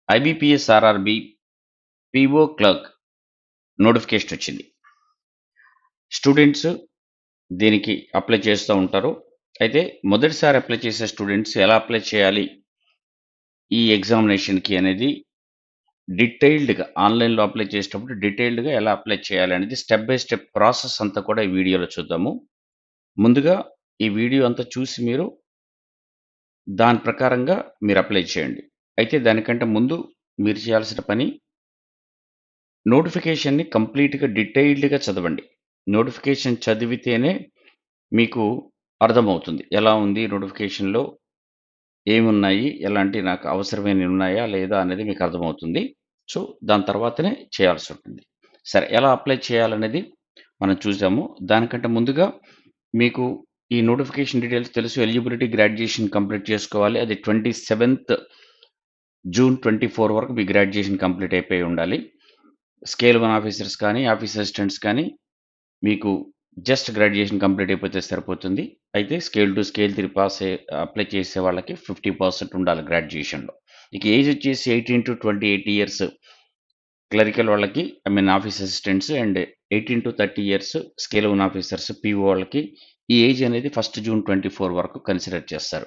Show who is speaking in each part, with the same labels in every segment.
Speaker 1: IBPS RRB PO clerk notification వచ్చింది. Students దీనికి apply చేస్తూ ఉంటారు. అయితే మొదటిసారి అప్లై చేసే స్టూడెంట్స్ ఎలా అప్లై చేయాలి ఈ ఎగ్జామినేషన్‌కి అనేది డీటెయిల్డ్‌గా ఆన్‌లైన్‌లో అప్లై చేసేటప్పుడు డీటెయిల్డ్‌గా ఎలా అప్లై చేయాలి అనేది స్టెప్ బై స్టెప్ ప్రాసెస్ అంతా కూడా ఈ వీడియోలో చూద్దాము. ముందుగా ఈ వీడియో అంతా చూసి మీరు దాని ప్రకారంగా మీరు అప్లై చేయండి. అయితే దానికంటే ముందు మీరు చేయాల్సిన పని నోటిఫికేషన్‌ని కంప్లీట్‌గా డీటెయిల్డ్‌గా చదవండి. నోటిఫికేషన్ చదివితేనే మీకు అర్థమవుతుంది. ఎలా ఉంది నోటిఫికేషన్‌లో ఏమున్నాయి? ఎలాంటి నాకు అవసరమైనవి ఉన్నాయా? లేదా? అనేది మీకు అర్థమవుతుంది. సో, దాని తర్వాతనే చేయాల్సుంటుంది. సరే ఎలా అప్లై చేయాలనేది మనం చూసాము. దానికంటే ముందుగా మీకు ఈ నోటిఫికేషన్ డీటెయిల్స్ తెలుసు. ఎలిజిబిలిటీ గ్రాడ్యుయేషన్ కంప్లీట్ చేసుకోవాలి. అది 27థ్ జూన్ 24 వరకు మీ గ్రాడ్యుయేషన్ కంప్లీట్ అయిపోయి ఉండాలి. స్కేల్ 1 ఆఫీసర్స్ కానీ, ఆఫీస్ అసిస్టెంట్స్ కానీ మీకు జస్ట్ గ్రాడ్యుయేషన్ కంప్లీట్ అయిపోతే సరిపోతుంది. అయితే స్కేల్ 2, స్కేల్ 3 అప్లై చేసే వాళ్ళకి 50% ఉండాలి గ్రాడ్యుయేషన్‌లో. ఇక ఏజ్ వచ్చేసి 18-28 ఇయర్స్ క్లరికల్ వాళ్ళకి office assistants and 18-30 years scale 1 officers PO వాళ్ళకి ఈ ఏజ్ అనేది 1 జూన్ 24 వరకు కన్సిడర్ చేస్తారు.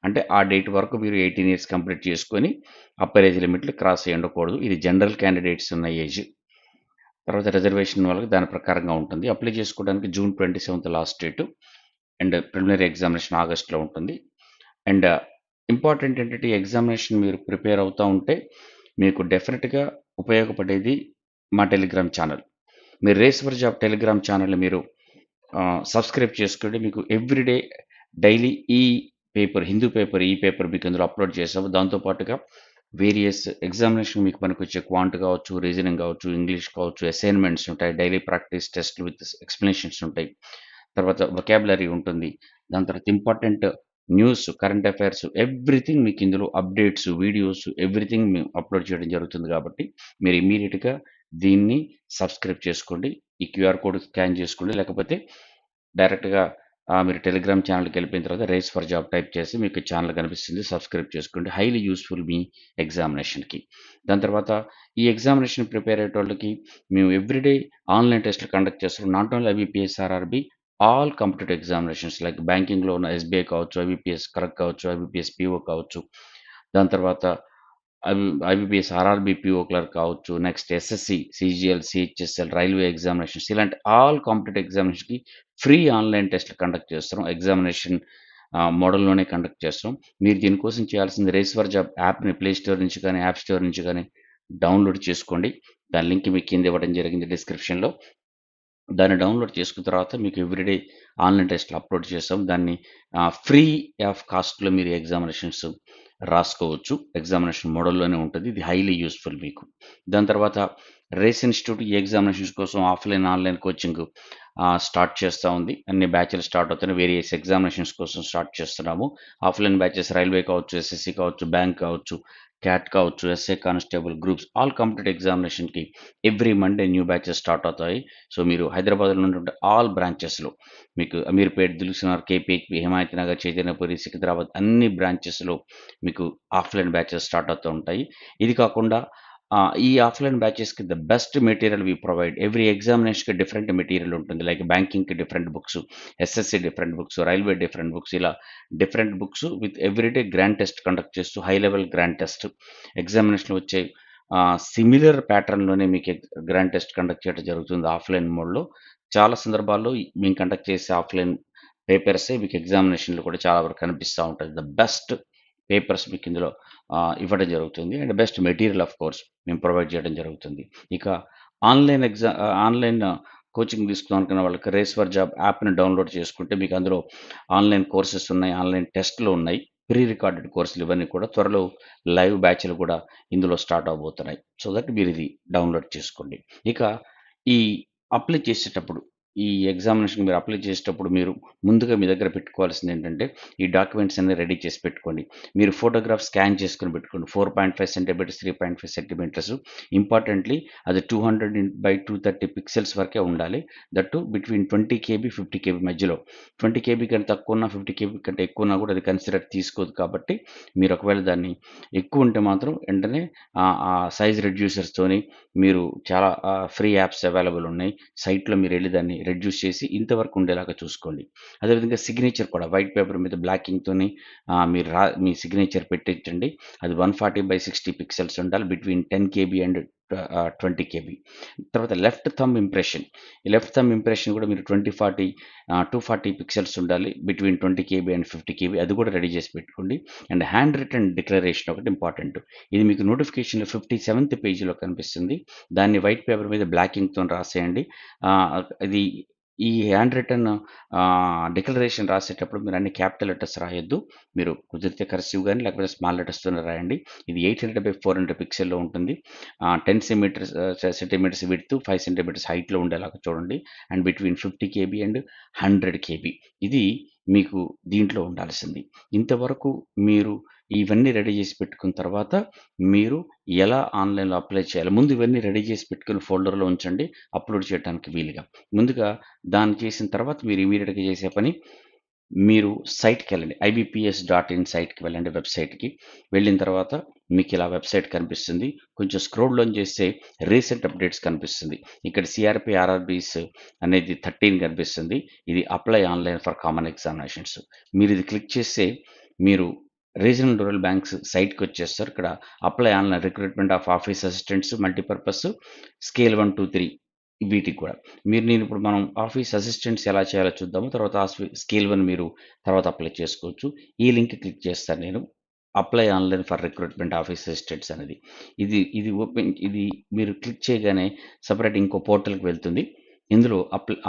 Speaker 1: అంటే ఆ డేట్ వరకు మీరు 18 ఇయర్స్ కంప్లీట్ చేసుకొని అప్పర్ ఏజ్ లిమిట్‌లు క్రాస్ అయ్యి ఉండకూడదు. ఇది జనరల్ క్యాండిడేట్స్ ఉన్న ఏజ్. తర్వాత రిజర్వేషన్ వాళ్ళకి దాని ప్రకారంగా ఉంటుంది. అప్లై చేసుకోవడానికి జూన్ 27థ్ last date. And preliminary examination ఆగస్ట్‌లో ఉంటుంది. అండ్ ఇంపార్టెంట్ ఏంటంటే ఈ ఎగ్జామినేషన్ మీరు ప్రిపేర్ అవుతా ఉంటే మీకు డెఫినిట్‌గా ఉపయోగపడేది మా టెలిగ్రామ్ ఛానల్. మీరు రేస్ ఫర్ జాబ్ టెలిగ్రామ్ ఛానల్‌ని మీరు సబ్స్క్రైబ్ చేసుకోండి. మీకు ఎవ్రీడే డైలీ హిందూ పేపర్, ఈ పేపర్ మీకు ఇందులో అప్లోడ్ చేసాము. దాంతో పాటుగా వేరియస్ ఎగ్జామినేషన్ మీకు పనికొచ్చే క్వాంట్ కావచ్చు, రీజనింగ్ కావచ్చు, ఇంగ్లీష్ కావచ్చు, అసైన్‌మెంట్స్ ఉంటాయి. డైలీ ప్రాక్టీస్ టెస్ట్‌లు విత్ ఎక్స్‌ప్లనేషన్స్ ఉంటాయి. తర్వాత వొకాబులరీ ఉంటుంది. దాని తర్వాత important news, current affairs everything మీకు ఇందులో అప్డేట్స్, వీడియోస్ ఎవ్రీథింగ్ మేము అప్లోడ్ చేయడం జరుగుతుంది కాబట్టి మీరు ఇమ్మీడియేట్‌గా దీన్ని సబ్స్క్రైబ్ చేసుకోండి. ఈ క్యూఆర్ కోడ్ స్కాన్ చేసుకోండి. లేకపోతే డైరెక్ట్‌గా మీరు టెలిగ్రామ్ ఛానెల్‌కెళ్ళిపోయిన తర్వాత రేస్ ఫర్ జాబ్ టైప్ చేసి మీకు ఛానెల్ కనిపిస్తుంది. సబ్స్క్రైబ్ చేసుకోండి. హైలీ యూజ్‌ఫుల్ మీ ఎగ్జామినేషన్‌కి. దాని తర్వాత ఈ ఎగ్జామినేషన్ ప్రిపేర్ అయ్యేటోళ్ళకి మేము ఎవ్రీడే ఆన్‌లైన్ టెస్ట్‌లు కండక్ట్ చేస్తున్నాం. Not only IBPS, RRB all competitive examinations like బ్యాంకింగ్‌లో ఉన్న ఎస్‌బీఐ కావచ్చు, ఐబీపీఎస్ క్లర్క్ కావచ్చు, ఐబీపీఎస్ పీఓ కావచ్చు. దాని తర్వాత ఐబీపీఎస్ ఆర్ఆర్‌బీ పీఓ క్లర్క్ కావచ్చు. Next SSC, CGL, CHSL, railway examinations ఇలాంటి ఆల్ కాంపిటీటివ్ ఎగ్జామినేషన్‌కి ఫ్రీ ఆన్‌లైన్ టెస్ట్‌లు కండక్ట్ చేస్తున్నాం. ఎగ్జామినేషన్ మోడల్‌లోనే కండక్ట్ చేస్తున్నాం. మీరు దీనికోసం చేయాల్సింది రేస్ ఫర్ జాబ్ యాప్‌ని ప్లే స్టోర్ నుంచి కానీ, యాప్ స్టోర్ నుంచి కానీ డౌన్‌లోడ్ చేసుకోండి. దాని లింక్ మీకు కింద ఇవ్వడం జరిగింది డిస్క్రిప్షన్‌లో. దాన్ని డౌన్‌లోడ్ చేసుకున్న తర్వాత మీకు ఎవ్రీడే ఆన్‌లైన్ టెస్ట్‌లు అప్‌లోడ్ చేసాం. దాన్ని ఫ్రీ ఆఫ్ కాస్ట్‌లో మీరు ఎగ్జామినేషన్స్ రాసుకోవచ్చు. ఎగ్జామినేషన్ మోడల్‌లోనే ఉంటది. ఇది హైలీ యూజ్‌ఫుల్ మీకు. దాని తర్వాత రేస్ ఇన్‌స్టిట్యూట్ ఈ ఎగ్జామినేషన్స్ కోసం ఆఫ్‌లైన్, ఆన్‌లైన్ కోచింగ్ స్టార్ట్ చేస్తా ఉంది. అన్ని బ్యాచ్‌లు స్టార్ట్ అవుతున్నాయి. వేరియస్ ఎగ్జామినేషన్స్ కోసం స్టార్ట్ చేస్తున్నాము. ఆఫ్‌లైన్ బ్యాచెస్ రైల్వే కావచ్చు, ఎస్ఎస్‌సి కావచ్చు, బ్యాంక్ కావచ్చు, క్యాట్ కావచ్చు, SI constable groups all competitive ఎగ్జామినేషన్‌కి every Monday new batches start అవుతాయి. సో, మీరు హైదరాబాద్‌లో ఉన్నటువంటి ఆల్ బ్రాంచెస్‌లో మీకు అమీర్పేట్, దిల్సుఖ్‌నగర్, కేపీహెచ్‌పీ, హిమాయత్ నగర్, చైతన్యపురి, సికింద్రాబాద్ అన్ని బ్రాంచెస్‌లో మీకు ఆఫ్‌లైన్ బ్యాచెస్ స్టార్ట్ అవుతూ ఉంటాయి. ఇది కాకుండా ఈ ఆఫ్‌లైన్ బ్యాచెస్‌కి the best material we provide. Every ఎగ్జామినేషన్‌కి డిఫరెంట్ మెటీరియల్ ఉంటుంది. లైక్ బ్యాంకింగ్‌కి different books, SSC different books, railway different books ఇలా different books with everyday grand test conduct చేస్తూ హై లెవెల్ గ్రాండ్ టెస్ట్ ఎగ్జామినేషన్‌లో వచ్చే సిమిలర్ ప్యాటర్న్‌లోనే మీకు గ్రాండ్ టెస్ట్ కండక్ట్ చేయడం జరుగుతుంది ఆఫ్‌లైన్ మోడ్‌లో. చాలా సందర్భాల్లో మేము కండక్ట్ చేసే ఆఫ్‌లైన్ పేపర్సే మీకు ఎగ్జామినేషన్‌లో కూడా చాలా వరకు కనిపిస్తా ఉంటది. ద బెస్ట్ పేపర్స్ మీకు ఇందులో ఇవ్వడం జరుగుతుంది. And best material of course మేము ప్రొవైడ్ చేయడం జరుగుతుంది. ఇక ఆన్‌లైన్ కోచింగ్ తీసుకుందాం అనుకున్న వాళ్ళకి రేస్ ఫర్ జాబ్ యాప్‌ని డౌన్‌లోడ్ చేసుకుంటే మీకు అందులో ఆన్‌లైన్ కోర్సెస్ ఉన్నాయి. ఆన్‌లైన్ టెస్ట్‌లు ఉన్నాయి. ప్రీ రికార్డెడ్ కోర్సులు ఇవన్నీ కూడా త్వరలో లైవ్ బ్యాచ్‌లు కూడా ఇందులో స్టార్ట్ అవ్వబోతున్నాయి. సో దట్ మీరిది డౌన్‌లోడ్ చేసుకోండి. ఇక ఈ అప్లై చేసేటప్పుడు ఈ ఎగ్జామినేషన్‌కి మీరు అప్లై చేసేటప్పుడు మీరు ముందుగా మీ దగ్గర పెట్టుకోవాల్సిందేంటంటే, ఈ డాక్యుమెంట్స్ అన్నీ రెడీ చేసి పెట్టుకోండి. మీరు ఫోటోగ్రాఫ్ స్కాన్ చేసుకొని పెట్టుకోండి. 4.5 సెంటీమీటర్స్, 3.5 సెంటీమీటర్స్. ఇంపార్టెంట్‌లీ అది 200 బై 230 పిక్సెల్స్ వరకే ఉండాలి. That two between 20 KB, 50 KB మధ్యలో. 20 కేబీ కంటే తక్కువున్నా, 50 కేబీ కంటే ఎక్కువున్నా కూడా అది కన్సిడర్ తీసుకోదు కాబట్టి, మీరు ఒకవేళ దాన్ని ఎక్కువుంటే మాత్రం వెంటనే ఆ సైజ్ రెడ్యూసర్స్‌తోని మీరు చాలా ఫ్రీ యాప్స్ అవైలబుల్ ఉన్నాయి. సైట్‌లో మీరెళ్లి దాన్ని రెడ్యూస్ చేసి ఇంతవరకు ఉండేలాగా చూసుకోండి. అదేవిధంగా సిగ్నేచర్ కూడా వైట్ పేపర్ మీద బ్లాక్ ఇంక్‌తోని మీరు మీ సిగ్నేచర్ పెట్టించండి. అది 140/60 పిక్సెల్స్ ఉండాలి. Between 10 KB and 20 KB. తర్వాత లెఫ్ట్ థంబ్ ఇంప్రెషన్. ఈ లెఫ్ట్ థంబ్ ఇంప్రెషన్ కూడా మీరు 240 పిక్సెల్స్ ఉండాలి. బిట్వీన్ 20 కేబీ అండ్ 50 కేబీ అది కూడా రెడీ చేసి పెట్టుకోండి. అండ్ హ్యాండ్ రిటెన్ డిక్లరేషన్ ఒకటి ఇంపార్టెంట్. ఇది మీకు నోటిఫికేషన్‌లో 57థ్ పేజ్‌లో కనిపిస్తుంది. దాన్ని వైట్ పేపర్ మీద బ్లాక్ ఇంక్‌తోని రాసేయండి. ఇది ఈ హ్యాండ్ రిటెన్ డిక్లరేషన్ రాసేటప్పుడు మీరు అన్ని క్యాపిటల్ లెటర్స్ రాయొద్దు. మీరు కుదిరితే కర్సివ్ గాని లేకపోతే స్మాల్ లెటర్స్‌తోనే రాయండి. ఇది 800/400 పిక్సెల్‌లో ఉంటుంది. 10 సెంటీమీటర్స్ విడ్త్, 5 సెంటీమీటర్స్ హైట్‌లో ఉండేలాగా చూడండి. And between 50 KB and 100 KB. ఇది మీకు దీంట్లో ఉండాల్సింది. ఇంతవరకు మీరు ఇవన్నీ రెడీ చేసి పెట్టుకున్న తర్వాత మీరు ఎలా ఆన్‌లైన్‌లో అప్లై చేయాలి? ముందు ఇవన్నీ రెడీ చేసి పెట్టుకొని ఫోల్డర్‌లో ఉంచండి. అప్‌లోడ్ చేయడానికి వీలుగా. ముందుగా దాన్ని చేసిన తర్వాత మీరు ఇమ్మీడియేట్‌గా చేసే పని మీరు సైట్‌కెళ్ళండి. ఐబీపీఎస్.ఇన్ సైట్‌కి వెళ్ళండి వెబ్‌సైట్‌కి. వెళ్ళిన తర్వాత మీకిలా వెబ్‌సైట్ కనిపిస్తుంది. కొంచెం స్క్రోల్ డౌన్ చేస్తే రీసెంట్ అప్డేట్స్ కనిపిస్తుంది. ఇక్కడ సీఆర్‌పీ, ఆర్ఆర్‌బీస్ అనేది 13 కనిపిస్తుంది. ఇది apply online for common examinations. మీరిది క్లిక్ చేస్తే మీరు రీజనల్ రూరల్ బ్యాంక్స్ సైట్‌కొచ్చేస్తారు. ఇక్కడ apply online recruitment of office assistants, multipurpose, scale 1, 2, 3 వీటికి కూడా. నేనిప్పుడు మనం ఆఫీస్ అసిస్టెంట్స్ ఎలా చేయాలో చూద్దాము. తర్వాత స్కేల్ 1 మీరు తర్వాత అప్లై చేసుకోవచ్చు. ఈ లింక్ క్లిక్ చేస్తాను నేను. Apply online for recruitment office assistants అనేది. ఇది మీరు క్లిక్ చేయగానే సెపరేట్ ఇంకో పోర్టల్‌కి వెళ్తుంది. ఇందులో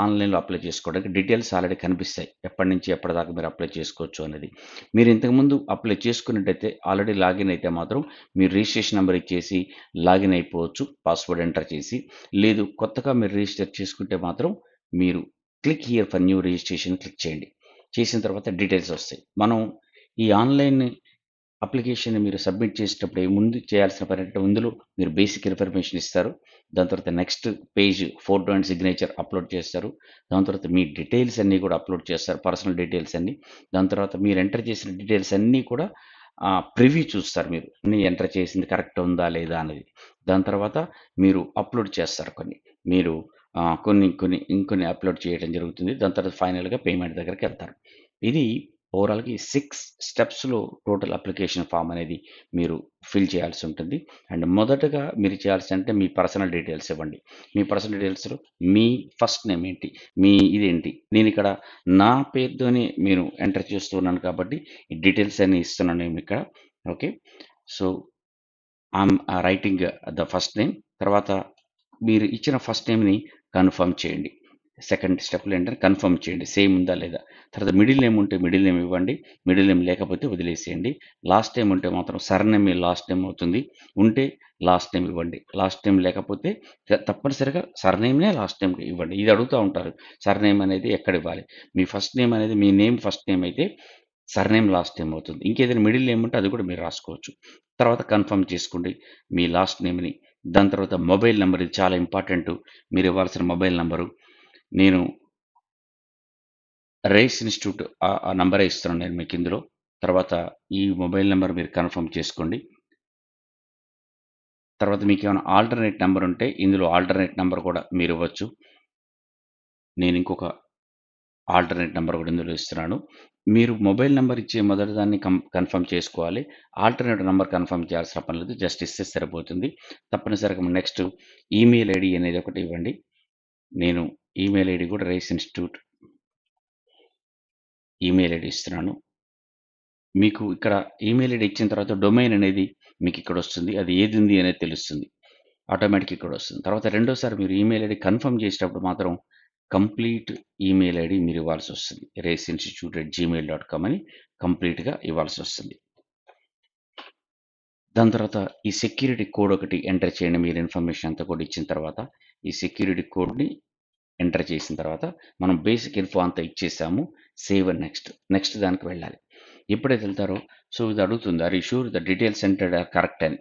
Speaker 1: ఆన్‌లైన్‌లో అప్లై చేసుకోవడానికి డీటెయిల్స్ ఆల్రెడీ కనిపిస్తాయి. ఎప్పటి నుంచి ఎప్పటిదాకా మీరు అప్లై చేసుకోవచ్చు అనేది. మీరు ఇంతకుముందు అప్లై చేసుకున్నట్టయితే ఆల్రెడీ లాగిన్ అయితే మాత్రం మీరు రిజిస్ట్రేషన్ నంబర్ ఇచ్చేసి లాగిన్ అయిపోవచ్చు. పాస్వర్డ్ ఎంటర్ చేసి. లేదు కొత్తగా మీరు రిజిస్టర్ చేసుకుంటే మాత్రం మీరు click here for new registration click చేయండి. చేసిన తర్వాత డీటెయిల్స్ వస్తాయి. మనం ఈ ఆన్‌లైన్ అప్లికేషన్‌ని మీరు సబ్మిట్ చేసేటప్పుడు ముందు చేయాల్సిన పనేంటంటే ఇందులో మీరు బేసిక్ ఇన్ఫర్మేషన్ ఇస్తారు. దాని తర్వాత next page photo and signature upload చేస్తారు. దాని తర్వాత మీ డీటెయిల్స్ అన్నీ కూడా అప్‌లోడ్ చేస్తారు. పర్సనల్ డీటెయిల్స్ అన్నీ. దాని తర్వాత మీరు ఎంటర్ చేసిన డీటెయిల్స్ అన్నీ కూడా ప్రివ్యూ చూస్తారు మీరు. అన్నీ ఎంటర్ చేసింది కరెక్ట్ ఉందా? లేదా? అనేది. దాని తర్వాత మీరు అప్‌లోడ్ చేస్తారు కొన్ని. మీరు ఇంకొన్ని అప్‌లోడ్ చేయడం జరుగుతుంది. దాని తర్వాత ఫైనల్‌గా పేమెంట్ దగ్గరికెళ్తారు. ఇది ఓవరాల్‌గా ఈ 6 స్టెప్స్‌లో టోటల్ అప్లికేషన్ ఫార్మ్ అనేది మీరు ఫిల్ చేయాల్సి ఉంటుంది. అండ్ మొదటగా మీరు చేయాల్సిందంటే మీ పర్సనల్ డీటెయిల్స్ ఇవ్వండి. మీ పర్సనల్ డీటెయిల్స్‌లో మీ ఫస్ట్ నేమ్ ఏంటి? మీ ఇదేంటి? నేనిక్కడ నా పేరుతోని నేను ఎంటర్ చేస్తూ ఉన్నాను కాబట్టి ఈ డీటెయిల్స్ అన్నీ ఇస్తున్నాను నేనిక్కడ. Okay. So, I'm writing the first name. తర్వాత మీరు ఇచ్చిన ఫస్ట్ నేమ్‌ని కన్ఫర్మ్ చేయండి. సెకండ్ స్టెప్‌లో ఏంటంటే కన్ఫర్మ్ చేయండి. సేమ్ ఉందా లేదా? తర్వాత మిడిల్ నేమ్ ఉంటే మిడిల్ నేమ్ ఇవ్వండి. మిడిల్ నేమ్ లేకపోతే వదిలేసేయండి. లాస్ట్ నేమ్ ఉంటే మాత్రం సర్‌నేమ్ మీ లాస్ట్ నేమ్ అవుతుంది. ఉంటే లాస్ట్ నేమ్ ఇవ్వండి. లాస్ట్ నేమ్ లేకపోతే తప్పనిసరిగా సర్‌నేమ్‌నే లాస్ట్ నేమ్‌కి ఇవ్వండి. ఇది అడుగుతా ఉంటారు. సర్‌నేమ్ అనేది ఎక్కడ ఇవ్వాలి? మీ ఫస్ట్ నేమ్ అనేది మీ నేమ్ ఫస్ట్ నేమ్ అయితే సర్‌నేమ్ లాస్ట్ నేమ్ అవుతుంది. ఇంకేదైనా మిడిల్ నేమ్ ఉంటే అది కూడా మీరు రాసుకోవచ్చు. తర్వాత కన్ఫర్మ్ చేసుకోండి మీ లాస్ట్ నేమ్‌ని. దాని తర్వాత మొబైల్ నంబర్ ఇది చాలా ఇంపార్టెంటు. మీరివ్వాల్సిన మొబైల్ నంబరు. నేను రైస్ ఇన్‌స్టిట్యూట్ ఆ నంబరే ఇస్తున్నాను నేను మీకిందులో. తర్వాత ఈ మొబైల్ నంబర్ మీరు కన్ఫర్మ్ చేసుకోండి. తర్వాత మీకేమైనా ఆల్టర్‌నేట్ నంబర్ ఉంటే ఇందులో ఆల్టర్‌నేట్ నంబర్ కూడా మీరివ్వచ్చు. నేనింకొక ఆల్టర్‌నేట్ నంబర్ కూడా ఇందులో ఇస్తున్నాను. మీరు మొబైల్ నంబర్ ఇచ్చే మొదటి దాన్ని కన్ఫర్మ్ చేసుకోవాలి. ఆల్టర్‌నేట్ నంబర్ కన్ఫర్మ్ చేయాల్సిన పని లేదు. జస్ట్ ఇస్తే సరిపోతుంది. తప్పనిసరిగా నెక్స్ట్ ఈమెయిల్ ఐడీ అనేది ఒకటి ఇవ్వండి. నేను ఈమెయిల్ ఐడీ కూడా రైస్ ఇన్‌స్టిట్యూట్ ఈమెయిల్ ఐడీ ఇస్తున్నాను. మీకు ఇక్కడ ఈమెయిల్ ఐడీ ఇచ్చిన తర్వాత డొమైన్ అనేది మీకిక్కడొస్తుంది. అది ఏదుంది అనేది తెలుస్తుంది. ఆటోమేటిక్‌గా ఇక్కడొస్తుంది. తర్వాత రెండోసారి మీరు ఈమెయిల్ ఐడీ కన్ఫర్మ్ చేసేటప్పుడు మాత్రం కంప్లీట్ ఈమెయిల్ ఐడీ మీరివ్వాల్సొస్తుంది. రేసిన్‌స్టిట్యూట్@gmail.com అని కంప్లీట్‌గా ఇవ్వాల్సొస్తుంది. దాని తర్వాత ఈ సెక్యూరిటీ కోడ్ ఒకటి ఎంటర్ చేయండి. మీరు ఇన్ఫర్మేషన్ అంతా కూడా ఇచ్చిన తర్వాత ఈ సెక్యూరిటీ కోడ్‌ని ఎంటర్ చేసిన తర్వాత మనం బేసిక్ ఇన్ఫో అంతా ఇచ్చేసాము. సేవ్ అండ్ నెక్స్ట్ దానికి వెళ్ళాలి. ఎప్పుడైతే వెళ్తారో సో ఇది అడుగుతుంది are you sure the details entered are correct అని.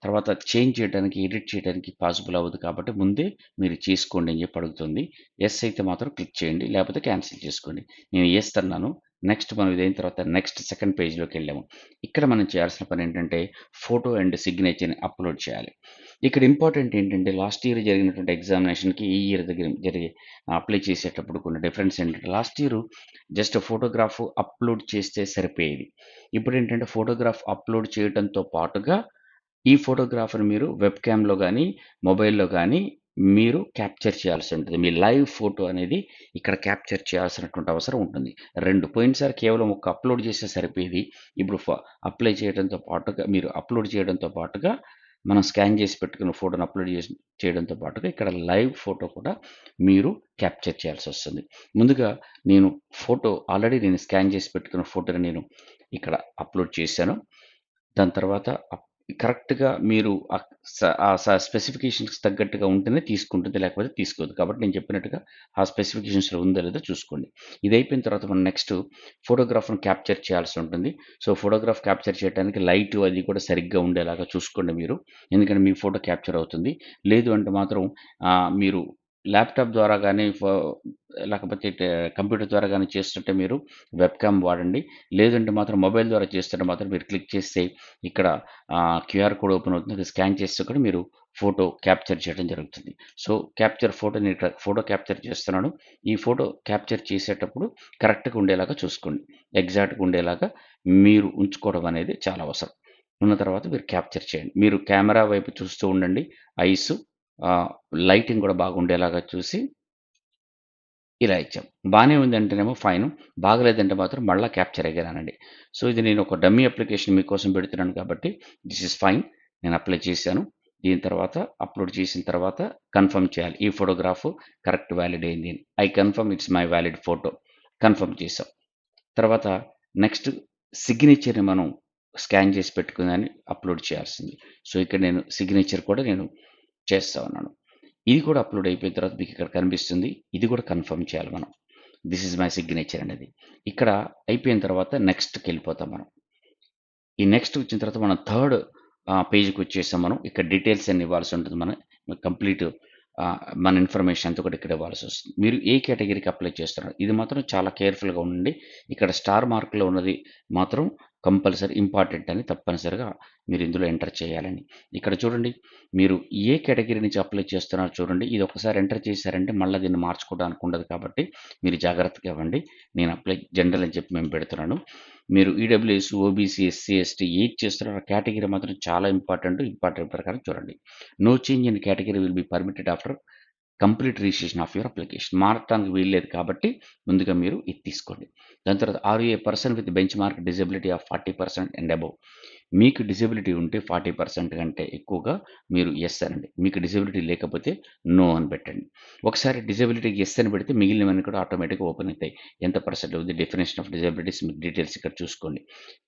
Speaker 1: తర్వాత చేంజ్ చేయడానికి, ఎడిట్ చేయడానికి పాసిబుల్ అవ్వదు కాబట్టి ముందే మీరు చేసుకోండి అని చెప్పి అడుగుతుంది. ఎస్ అయితే మాత్రం క్లిక్ చేయండి, లేకపోతే క్యాన్సిల్ చేసుకోండి. నేను ఎస్ అన్నాను. నెక్స్ట్ మనం ఇదైన తర్వాత నెక్స్ట్ సెకండ్ పేజ్‌లోకి వెళ్ళాము. ఇక్కడ మనం చేయాల్సిన పని ఏంటంటే ఫోటో అండ్ సిగ్నేచర్‌ని అప్‌లోడ్ చేయాలి. ఇక్కడ ఇంపార్టెంట్ ఏంటంటే లాస్ట్ ఇయర్ జరిగినటువంటి ఎగ్జామినేషన్‌కి ఈ ఇయర్ దగ్గర జరిగే అప్లై చేసేటప్పుడు కొన్ని డిఫరెన్స్ ఏంటంటే last year just photograph upload చేస్తే సరిపోయేది. ఇప్పుడేంటంటే ఫోటోగ్రాఫ్ అప్‌లోడ్ చేయటంతో పాటుగా ఈ ఫోటోగ్రాఫ్‌ని మీరు వెబ్ క్యామ్‌లో గానీ, మొబైల్‌లో గానీ మీరు క్యాప్చర్ చేయాల్సి ఉంటుంది. మీ లైవ్ ఫోటో అనేది ఇక్కడ క్యాప్చర్ చేయాల్సినటువంటి అవసరం ఉంటుంది. 2 పోయినసారి కేవలం ఒక అప్‌లోడ్ చేస్తే సరిపోయేది. ఇప్పుడు అప్లై చేయడంతో పాటుగా మీరు అప్‌లోడ్ చేయడంతో పాటుగా మనం స్కాన్ చేసి పెట్టుకున్న ఫోటోని అప్‌లోడ్ చేయడంతో పాటుగా ఇక్కడ లైవ్ ఫోటో కూడా మీరు క్యాప్చర్ చేయాల్సొస్తుంది. ముందుగా నేను ఫోటో ఆల్రెడీ నేను స్కాన్ చేసి పెట్టుకున్న ఫోటోని నేను ఇక్కడ అప్‌లోడ్ చేశాను. దాని తర్వాత కరెక్ట్‌గా మీరు స్పెసిఫికేషన్స్‌కి తగ్గట్టుగా ఉంటేనే తీసుకుంటుంది. లేకపోతే తీసుకోదు. కాబట్టి నేను చెప్పినట్టుగా ఆ స్పెసిఫికేషన్స్‌లో ఉందో లేదో చూసుకోండి. ఇది అయిపోయిన తర్వాత మనం నెక్స్ట్ ఫోటోగ్రాఫ్‌ని క్యాప్చర్ చేయాల్సి ఉంటుంది. సో, ఫోటోగ్రాఫ్ క్యాప్చర్ చేయడానికి లైటు అది కూడా సరిగ్గా ఉండేలాగా చూసుకోండి మీరు. ఎందుకంటే మీ ఫోటో క్యాప్చర్ అవుతుంది. లేదు అంటే మాత్రం మీరు ల్యాప్‌టాప్ ద్వారా గానీ, లేకపోతే కంప్యూటర్ ద్వారా గానీ చేస్తుంటే మీరు వెబ్‌కామ్ వాడండి. లేదంటే మాత్రం మొబైల్ ద్వారా చేస్తుంటే మాత్రం మీరు క్లిక్ చేస్తే ఇక్కడ క్యూఆర్ కోడ్ ఓపెన్ అవుతుంది. అది స్కాన్ చేస్తే కూడా మీరు ఫోటో క్యాప్చర్ చేయడం జరుగుతుంది. సో, క్యాప్చర్ ఫోటో నేను ఇక్కడ ఫోటో క్యాప్చర్ చేస్తున్నాను. ఈ ఫోటో క్యాప్చర్ చేసేటప్పుడు కరెక్ట్‌గా ఉండేలాగా చూసుకోండి. ఎగ్జాక్ట్‌గా ఉండేలాగా మీరు ఉంచుకోవడం అనేది చాలా అవసరం. ఉన్న తర్వాత మీరు క్యాప్చర్ చేయండి. మీరు కెమెరా వైపు చూస్తూ ఉండండి. ఐసు లైటింగ్ కూడా బాగుండేలాగా చూసి ఇలా ఇచ్చాం. బానే ఉందంటేనేమో ఫైను. బాగలేదంటే మాత్రం మళ్ళా క్యాప్చర్ అగైన్ అనండి. సో, ఇది నేను ఒక డమ్మీ అప్లికేషన్ మీకోసం పెడుతున్నాను కాబట్టి దిస్ ఈస్ ఫైన్. నేను అప్లై చేశాను. దీని తర్వాత అప్‌లోడ్ చేసిన తర్వాత కన్ఫర్మ్ చేయాలి. ఈ ఫోటోగ్రాఫ్ కరెక్ట్ వాలిడ్ అయింది అని. I confirm it's my valid photo. Confirm చేసాం. తర్వాత నెక్స్ట్ సిగ్నేచర్‌ని మనం స్కాన్ చేసి పెట్టుకున్నదాన్ని అప్‌లోడ్ చేయాల్సింది. సో, ఇక్కడ నేను సిగ్నేచర్ కూడా నేను చేస్తా ఉన్నాను. ఇది కూడా అప్‌లోడ్ అయిపోయిన తర్వాత మీకు ఇక్కడ కనిపిస్తుంది. ఇది కూడా కన్ఫర్మ్ చేయాలి మనం. దిస్ ఈజ్ మై సిగ్నేచర్ అనేది. ఇక్కడ అయిపోయిన తర్వాత నెక్స్ట్‌కెళ్ళిపోతాం మనం. ఈ నెక్స్ట్ వచ్చిన తర్వాత మనం థర్డ్ పేజ్‌కి వచ్చేసాం మనం. ఇక్కడ డీటెయిల్స్ అన్ని ఇవ్వాల్సి ఉంటుంది మనం. కంప్లీట్ మన ఇన్ఫర్మేషన్ అంతా కూడా ఇక్కడ ఇవ్వాల్సొస్తుంది. మీరు ఏ కేటగిరీకి అప్లై చేస్తున్నారు? ఇది మాత్రం చాలా కేర్‌ఫుల్‌గా ఉండండి. ఇక్కడ స్టార్ మార్క్‌లో ఉన్నది మాత్రం కంపల్సరీ ఇంపార్టెంట్ అని తప్పనిసరిగా మీరు ఇందులో ఎంటర్ చేయాలని. ఇక్కడ చూడండి మీరు ఏ కేటగిరీ నుంచి అప్లై చేస్తున్నారో చూడండి. ఇది ఒకసారి ఎంటర్ చేశారంటే మళ్ళా దీన్ని మార్చుకోవడానికి ఉండదు కాబట్టి మీరు జాగ్రత్తగా ఇవ్వండి. నేను అప్లై జనరల్ అని చెప్పి మేము పెడుతున్నాను. మీరు ఈడబ్ల్యూఎస్, ఓబీసీ, ఎస్సీ, ఎస్టీ ఏది చేస్తున్నారో ఆ కేటగిరీ మాత్రం చాలా ఇంపార్టెంట్ ప్రకారం చూడండి. No change in category will be permitted after complete registration of your application. మారటానికి వీల్లేదు కాబట్టి ముందుగా మీరు ఇది తీసుకోండి. దాని తర్వాత are you a person with benchmark disability of 40% and above. మీకు డిజబిలిటీ ఉంటే 40% కంటే ఎక్కువగా మీరు యెస్ అనండి. మీకు డిజబిలిటీ లేకపోతే నో అని పెట్టండి. ఒకసారి డిజబిలిటీకి యెస్ అని పెడితే మిగిలినవన్నీ కూడా ఆటోమేటిక్‌గా ఓపెన్ అయితాయి. ఎంత పర్సెంట్ ఉంది డెఫినిషన్ ఆఫ్ డిజబిలిటీస్ మీకు డీటెయిల్స్ ఇక్కడ చూసుకోండి.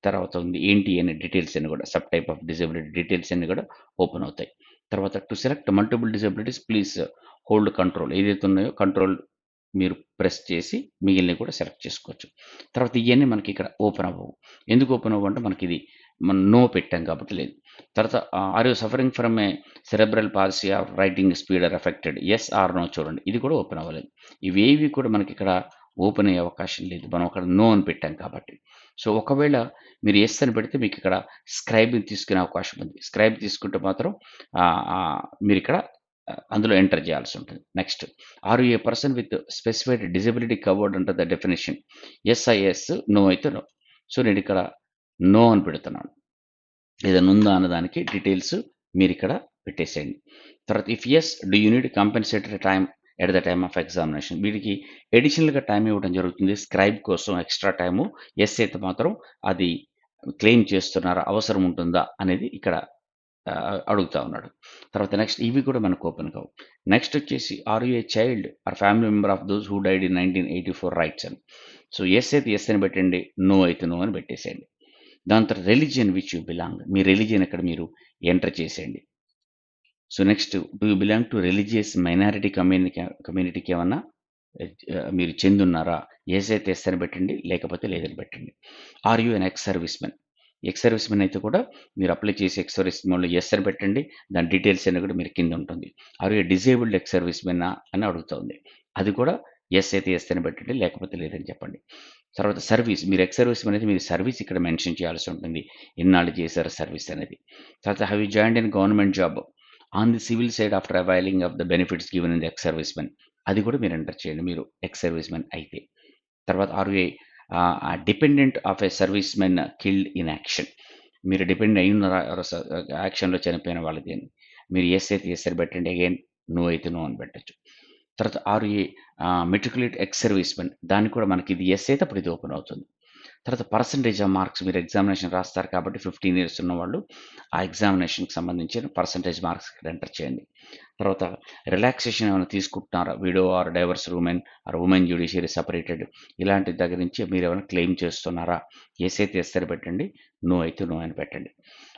Speaker 1: తర్వాత ఉంది ఏంటి అనే డీటెయిల్స్ అన్ని కూడా sub type of disability details అన్ని కూడా ఓపెన్ అవుతాయి. తర్వాత to select multiple disabilities please hold control ఏదైతే ఉన్నాయో కంట్రోల్ మీరు ప్రెస్ చేసి మిగిలినవి కూడా సెలెక్ట్ చేసుకోవచ్చు. తర్వాత ఇయన్నీ మనకి ఇక్కడ ఓపెన్ అవ్వవు. ఎందుకు ఓపెన్ అవ్వవు అంటే మనకిది మనం నో పెట్టాం కాబట్టి లేదు. తర్వాత are you suffering from a cerebral palsy or writing speed are affected yes or no చూడండి. ఇది కూడా ఓపెన్ అవ్వలేదు. ఇవేవి కూడా మనకిక్కడ ఓపెన్ అయ్యే అవకాశం లేదు. మనం అక్కడ నో అని పెట్టాం కాబట్టి. సో, ఒకవేళ మీరు యెస్ అని పెడితే మీకిక్కడ స్క్రైబింగ్ తీసుకునే అవకాశం ఉంది. స్క్రైబ్ తీసుకుంటే మాత్రం మీరిక్కడ అందులో ఎంటర్ చేయాల్సి ఉంటుంది. Next are you a person with specified disability covered under the definition. Yes yes, no అయితే నో. సో, నేనిక్కడ నో అని పెడుతున్నాను. ఏదైనా ఉందా అన్నదానికి డీటెయిల్స్ మీరిక్కడ పెట్టేసేయండి. తర్వాత if yes do you need compensatory time at the time of examination. వీటికి అడిషనల్‌గా టైమ్ ఇవ్వడం జరుగుతుంది. స్క్రైబ్ కోసం ఎక్స్‌ట్రా టైము. యెస్ అయితే మాత్రం అది క్లెయిమ్ చేస్తున్నారా? అవసరం ఉంటుందా? అనేది ఇక్కడ అడుగుతా ఉన్నాడు. తర్వాత నెక్స్ట్ ఇవి కూడా మనకు ఓపెన్ కావు. నెక్స్ట్ వచ్చేసి are you a child or family member of those who died in 1984 riots అని. సో, యెస్ అయితే యెస్ అని పెట్టండి. నో అయితే నో అని పెట్టేసేయండి. దాని తర్వాత రిలిజియన్ విచ్ యూ బిలాంగ్. మీ రిలిజియన్ ఇక్కడ మీరు ఎంటర్ చేసేయండి. So, next do you belong to religious minority కమ్యూనిటీకి ఏమన్నా మీరు చెందున్నారా? యెస్ అయితే యెస్ అని పెట్టండి. లేకపోతే లేదని పెట్టండి. Are you an ex servicemen? Ex servicemen అయితే కూడా మీరు అప్లై చేసి ఎక్స్ సర్వీస్‌మెన్‌లో యెస్ అని పెట్టండి. దాని డీటెయిల్స్ అన్నీ కూడా మీరు కింద ఉంటుంది. ఆర్ యూ డిజేబుల్డ్ ఎక్స్ సర్వీస్‌మెన్నా అని అడుగుతోంది. అది కూడా యెస్ అయితే యెస్ అని పెట్టండి. లేకపోతే లేదని చెప్పండి. తర్వాత సర్వీస్ మీరు ఎక్స్ సర్వీస్‌మెన్ అయితే మీరు సర్వీస్ ఇక్కడ మెన్షన్ చేయాల్సి ఉంటుంది. ఎన్నాళ్ళు చేశారు సర్వీస్ అనేది. తర్వాత have you joined in government job on the civil side after availing of the benefits given in the ex servicemen. అది కూడా మీరు ఎంటర్ చేయండి. మీరు ఎక్స్ సర్వీస్‌మెన్ అయితే. తర్వాత are you dependent of a servicemen killed in action. మీరు depend అయ్యి ఉన్నారా యాక్షన్‌లో చనిపోయిన వాళ్ళది అని. మీరు యెస్ అయితే యెస్ అని పెట్టండి. అగైన్ నో అయితే నో అని పెట్టొచ్చు. తర్వాత are you matriculate ex servicemen దానికి కూడా మనకి ఇది యెస్ అయితే అప్పుడు ఇది ఓపెన్ అవుతుంది. తర్వాత పర్సెంటేజ్ ఆఫ్ మార్క్స్ మీరు ఎగ్జామినేషన్ రాస్తారు కాబట్టి 15 ఇయర్స్ ఉన్నవాళ్ళు ఆ ఎగ్జామినేషన్‌కి సంబంధించిన పర్సెంటేజ్ మార్క్స్ ఇక్కడ ఎంటర్ చేయండి. తర్వాత రిలాక్సేషన్ ఏమైనా తీసుకుంటున్నారా? Widow or divorce women judiciary separated ఇలాంటి దగ్గర నుంచి మీరేమైనా క్లెయిమ్ చేస్తున్నారా? యెస్ అయితే యెస్ అని పెట్టండి. నో అయితే నో అని పెట్టండి.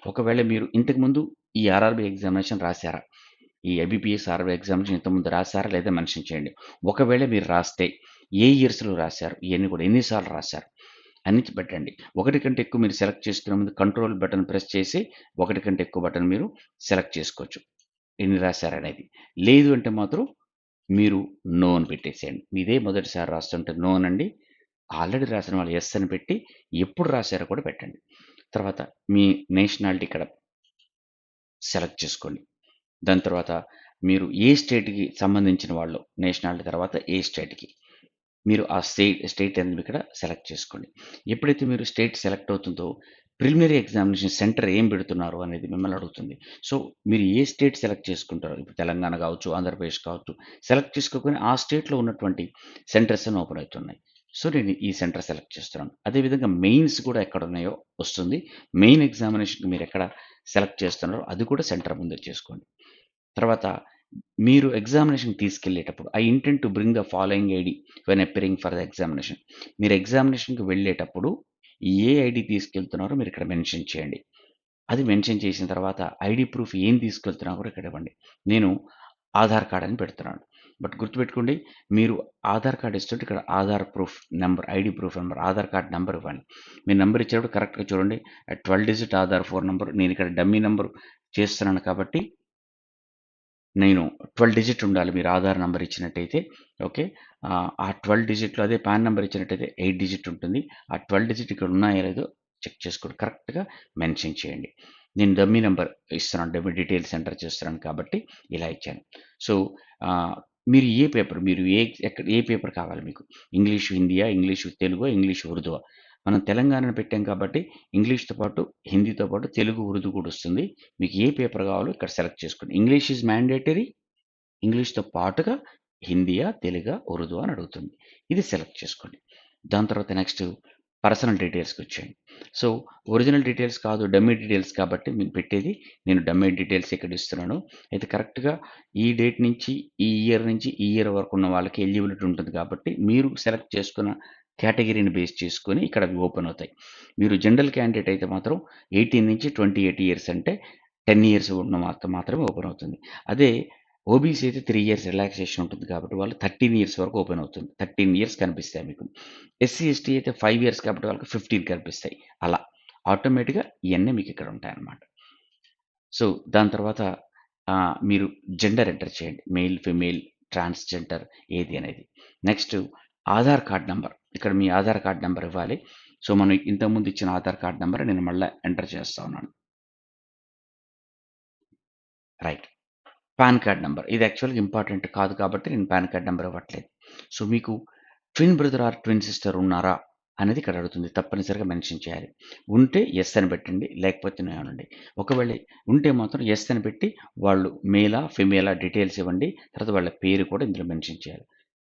Speaker 1: ఒకవేళ మీరు ఇంతకుముందు ఈ ఆర్ఆర్‌బీ ఎగ్జామినేషన్ రాసారా? ఈ ఐబీపీఎస్, ఆర్ఆర్‌బీ ఎగ్జామినేషన్ ఇంతకుముందు రాసారా? లేదా మెన్షన్ చేయండి. ఒకవేళ మీరు రాస్తే ఏ ఇయర్స్‌లో రాసారు? ఇయన్నీ కూడా ఎన్ని సార్లు రాసారు? అని పెట్టండి. ఒకటి కంటే ఎక్కువ మీరు సెలెక్ట్ చేసుకునే ముందు కంట్రోల్ బటన్ ప్రెస్ చేసి ఒకటి కంటే ఎక్కువ బటన్ మీరు సెలెక్ట్ చేసుకోవచ్చు. ఎన్ని రాసారనేది. లేదు అంటే మాత్రం మీరు నో అని పెట్టేసేయండి. ఇదే మొదటిసారి రాస్తుంటే నో అనండి. ఆల్రెడీ రాసిన వాళ్ళు యెస్ అని పెట్టి ఎప్పుడు రాసారో కూడా పెట్టండి. తర్వాత మీ నేషనాలిటీ ఇక్కడ సెలెక్ట్ చేసుకోండి. దాని తర్వాత మీరు ఏ స్టేట్‌కి సంబంధించిన వాళ్ళు నేషనాలిటీ తర్వాత ఏ స్టేట్‌కి. మీరు ఆ స్టేట్ అనేది ఇక్కడ సెలెక్ట్ చేసుకోండి. ఎప్పుడైతే మీరు స్టేట్ సెలెక్ట్ అవుతుందో ప్రిలిమినరీ ఎగ్జామినేషన్ సెంటర్ ఏం పెడుతున్నారు అనేది మిమ్మల్ని అడుగుతుంది. సో, మీరు ఏ స్టేట్ సెలెక్ట్ చేసుకుంటారో ఇప్పుడు తెలంగాణ కావచ్చు, ఆంధ్రప్రదేశ్ కావచ్చు. సెలెక్ట్ చేసుకోగానే ఆ స్టేట్‌లో ఉన్నటువంటి సెంటర్స్ అన్నీ ఓపెన్ అవుతున్నాయి. సో, నేను ఈ సెంటర్ సెలెక్ట్ చేస్తున్నాను. అదేవిధంగా మెయిన్స్ కూడా ఎక్కడున్నాయో వస్తుంది. మెయిన్ ఎగ్జామినేషన్‌కి మీరెక్కడ సెలెక్ట్ చేస్తున్నారో అది కూడా సెంటర్ ముందే చేసుకోండి. తర్వాత మీరు ఎగ్జామినేషన్‌కి తీసుకెళ్ళేటప్పుడు I intend to bring the following ID when appearing for the examination. మీరు ఎగ్జామినేషన్‌కి వెళ్ళేటప్పుడు ఏ ఐడీ తీసుకెళ్తున్నారో మీరిక్కడ మెన్షన్ చేయండి. అది మెన్షన్ చేసిన తర్వాత ఐడీ ప్రూఫ్ ఏం తీసుకెళ్తున్నారో కూడా ఇక్కడ ఇవ్వండి. నేను ఆధార్ కార్డ్ అని పెడుతున్నాను. బట్ గుర్తుపెట్టుకోండి మీరు ఆధార్ కార్డ్ ఇస్తుంటే ఇక్కడ Aadhaar proof number, ID proof number, Aadhaar card number ఇవ్వండి. మీరు నంబర్ ఇచ్చేటప్పుడు కరెక్ట్‌గా చూడండి. 12 డిజిట్ ఆధార్ ఫోన్ నంబర్ నేను ఇక్కడ డమ్మీ నంబర్ చేస్తున్నాను కాబట్టి నేను 12 డిజిట్ ఉండాలి మీరు ఆధార్ నంబర్ ఇచ్చినట్టయితే. ఓకే. ఆ 12 డిజిట్‌లో అదే పాన్ నంబర్ ఇచ్చినట్టయితే 8 డిజిట్ ఉంటుంది. ఆ 12 డిజిట్ ఇక్కడ ఉన్నాయో లేదో చెక్ చేసుకోండి. కరెక్ట్‌గా మెన్షన్ చేయండి. నేను డమ్మీ నంబర్ ఇస్తున్నాను. డమ్మీ డీటెయిల్స్ ఎంటర్ చేస్తున్నాను కాబట్టి ఇలా ఇచ్చాను. సో, ఆహ్, మీరు ఏ పేపర్ మీరు ఏ పేపర్ కావాలి మీకు? ఇంగ్లీష్ హిందీయా? ఇంగ్లీష్ తెలుగా? ఇంగ్లీష్ ఉర్దూవా? మనం తెలంగాణను పెట్టాం కాబట్టి ఇంగ్లీష్‌తో పాటు, హిందీతో పాటు తెలుగు, ఉర్దూ కూడా వస్తుంది. మీకు ఏ పేపర్ కావాలో ఇక్కడ సెలెక్ట్ చేసుకోండి. English is mandatory. ఇంగ్లీష్‌తో పాటుగా హిందీయా, తెలుగా, ఉర్దూవా అని అడుగుతుంది. ఇది సెలెక్ట్ చేసుకోండి. దాని తర్వాత నెక్స్ట్ పర్సనల్ డీటెయిల్స్‌కొచ్చేయండి. సో, ఒరిజినల్ డీటెయిల్స్ కాదు డమ్మీ డీటెయిల్స్ కాబట్టి నేను పెట్టేది నేను డమ్మీ డీటెయిల్స్ ఇక్కడ ఇస్తున్నాను. అయితే కరెక్ట్‌గా ఈ డేట్ నుంచి, ఈ ఇయర్ నుంచి, ఈ ఇయర్ వరకు ఉన్న వాళ్ళకి ఎలిజిబిలిటీ ఉంటుంది కాబట్టి మీరు సెలెక్ట్ చేసుకున్న కేటగిరీని బేస్ చేసుకొని ఇక్కడ అవి ఓపెన్ అవుతాయి. మీరు జనరల్ క్యాండిడేట్ అయితే మాత్రం 18 నుంచి 28 ఇయర్స్ అంటే 10 ఇయర్స్ ఉన్న మాత్రమే ఓపెన్ అవుతుంది. అదే ఓబీసీ అయితే 3 ఇయర్స్ రిలాక్సేషన్ ఉంటుంది కాబట్టి వాళ్ళు 13 ఇయర్స్ వరకు ఓపెన్ అవుతుంది. 13 ఇయర్స్ కనిపిస్తాయి మీకు. ఎస్సీ, ఎస్టీ అయితే 5 ఇయర్స్ కాబట్టి వాళ్ళకి 15 కనిపిస్తాయి. అలా ఆటోమేటిక్‌గా ఇయన్నీ మీకు ఇక్కడ ఉంటాయన్నమాట. సో, దాని తర్వాత మీరు జెండర్ ఎంటర్ చేయండి. మేల్, ఫీమేల్, ట్రాన్స్‌జెండర్ ఏది అనేది. Next Aadhaar card number. ఇక్కడ మీ ఆధార్ కార్డ్ నంబర్ ఇవ్వాలి. సో, మనం ఇంతకుముందు ఇచ్చిన ఆధార్ కార్డ్ నంబర్ నేను మళ్ళా ఎంటర్ చేస్తా ఉన్నాను. రైట్. PAN card number. ఇది యాక్చువల్‌గా ఇంపార్టెంట్ కాదు కాబట్టి నేను పాన్ కార్డ్ నంబర్ ఇవ్వట్లేదు. సో, మీకు twin brother or twin sister ఉన్నారా? అనేది ఇక్కడ అడుగుతుంది. తప్పనిసరిగా మెన్షన్ చేయాలి. ఉంటే యెస్ అని పెట్టండి. లేకపోతే నో అనండి. ఒకవేళ ఉంటే మాత్రం యెస్ అని పెట్టి వాళ్ళు మేలా? ఫీమేలా? డీటెయిల్స్ ఇవ్వండి. తర్వాత వాళ్ళ పేరు కూడా ఇందులో మెన్షన్ చేయాలి.